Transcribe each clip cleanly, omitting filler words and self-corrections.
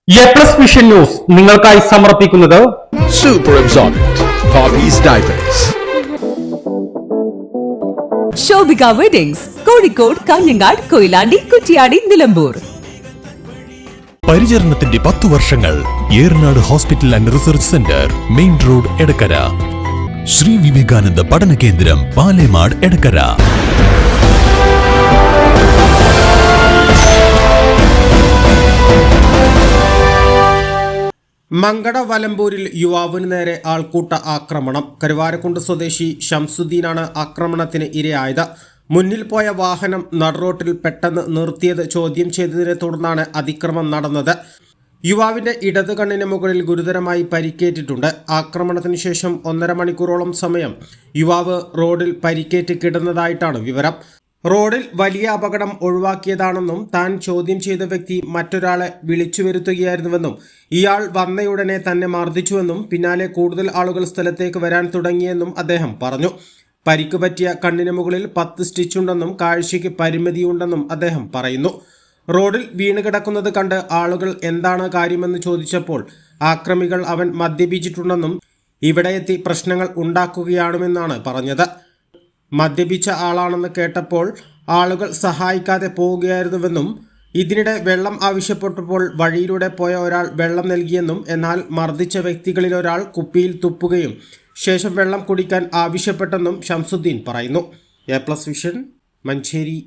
A+ vision news നിങ്ങൾക്കായി സമർപ്പിക്കുന്നത് Super Absorbent Hobbies Diapers. Shobhika weddings Kozhikode, Kanhangad, Koyilandy, Kuttiady, Nilambur. പരിചരണത്തിന്റെ 10 വർഷങ്ങൾ. Eranad hospital and research centre, main road, Edakkara. Sri Vivekananda പഠന കേന്ദ്രം, പാലേമാട്, എടക്കര. മങ്കട വലമ്പൂരിൽ യുവാവിന് നേരെ ആൾക്കൂട്ട ആക്രമണം. കരുവാരക്കുണ്ട് സ്വദേശി ഷംസുദ്ദീനാണ് ആക്രമണത്തിന് ഇരയായത്. മുന്നിൽ പോയ വാഹനം നടുറോട്ടിൽ പെട്ടെന്ന് നിർത്തിയത് ചോദ്യം ചെയ്തതിനെ തുടർന്നാണ് അതിക്രമം നടന്നത്. യുവാവിന്റെ ഇടത് കണ്ണിന് മുകളിൽ ഗുരുതരമായി പരിക്കേറ്റിട്ടുണ്ട്. ആക്രമണത്തിന് ശേഷം 1.5 മണിക്കൂറോളം സമയം യുവാവ് റോഡിൽ പരിക്കേറ്റ് കിടന്നതായിട്ടാണ് വിവരം. റോഡിൽ വലിയ അപകടം ഒഴിവാക്കിയതാണെന്നും താൻ ചോദ്യം ചെയ്ത വ്യക്തി മറ്റൊരാളെ വിളിച്ചു വരുത്തുകയായിരുന്നുവെന്നും ഇയാൾ വന്നയുടനെ തന്നെ മർദ്ദിച്ചുവെന്നും പിന്നാലെ കൂടുതൽ ആളുകൾ സ്ഥലത്തേക്ക് വരാൻ തുടങ്ങിയെന്നും അദ്ദേഹം പറഞ്ഞു. പരിക്ക് പറ്റിയ കണ്ണിന് മുകളിൽ 10 സ്റ്റിച്ചുണ്ടെന്നും കാഴ്ചയ്ക്ക് പരിമിതിയുണ്ടെന്നും അദ്ദേഹം പറയുന്നു. റോഡിൽ വീണ് കിടക്കുന്നത് കണ്ട് ആളുകൾ എന്താണ് കാര്യമെന്ന് ചോദിച്ചപ്പോൾ ആക്രമികൾ അവൻ മദ്യപിച്ചിട്ടുണ്ടെന്നും ഇവിടെ എത്തി പ്രശ്നങ്ങൾ ഉണ്ടാക്കുകയാണെന്നാണ് പറഞ്ഞത്. മദ്യപിച്ച ആളാണെന്ന് കേട്ടപ്പോൾ ആളുകൾ സഹായിക്കാതെ പോവുകയായിരുന്നുവെന്നും ഇതിനിടെ വെള്ളം ആവശ്യപ്പെട്ടപ്പോൾ വഴിയിലൂടെ പോയ ഒരാൾ വെള്ളം നൽകിയെന്നും എന്നാൽ മർദ്ദിച്ച വ്യക്തികളിൽ ഒരാൾ കുപ്പിയിൽ തുപ്പുകയും ശേഷം വെള്ളം കുടിക്കാൻ ആവശ്യപ്പെട്ടെന്നും ഷംസുദ്ദീൻ പറയുന്നു. A+ vision, Manjeri.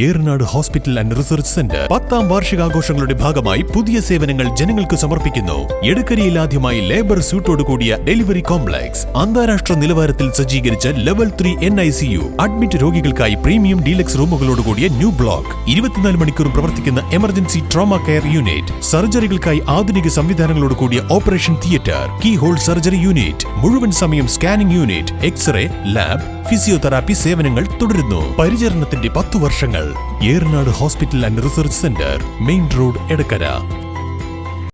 Eranad hospital and research centre 10ാം വാർഷികാഘോഷങ്ങളുടെ ഭാഗമായി പുതിയ സേവനങ്ങൾ ജനങ്ങൾക്ക് സമർപ്പിക്കുന്നു. എടക്കരയിൽ ആദ്യമായി ലേബർ സ്യൂട്ടോട് കൂടിയ ഡെലിവറി കോംപ്ലക്സ്, അന്താരാഷ്ട്ര നിലവാരത്തിൽ സജ്ജീകരിച്ച ലെവൽ 3 NICU, അഡ്മിറ്റ് രോഗികൾക്കായി പ്രീമിയം ഡീലക്സ് റൂമുകളോട് കൂടിയ ന്യൂ ബ്ലോക്ക്, 24 മണിക്കൂറും പ്രവർത്തിക്കുന്ന എമർജൻസി ട്രോമ കെയർ യൂണിറ്റ്, സർജറികൾക്കായി ആധുനിക സംവിധാനങ്ങളോട് കൂടിയ operation theatre, keyhole surgery unit, മുഴുവൻ സമയം scanning unit, x ray, lab, physiotherapy സേവനങ്ങൾ തുടരുന്നു. പരിചരണത്തിന്റെ 10 വർഷങ്ങൾ. Eranad hospital and research centre, main road, Edakkara.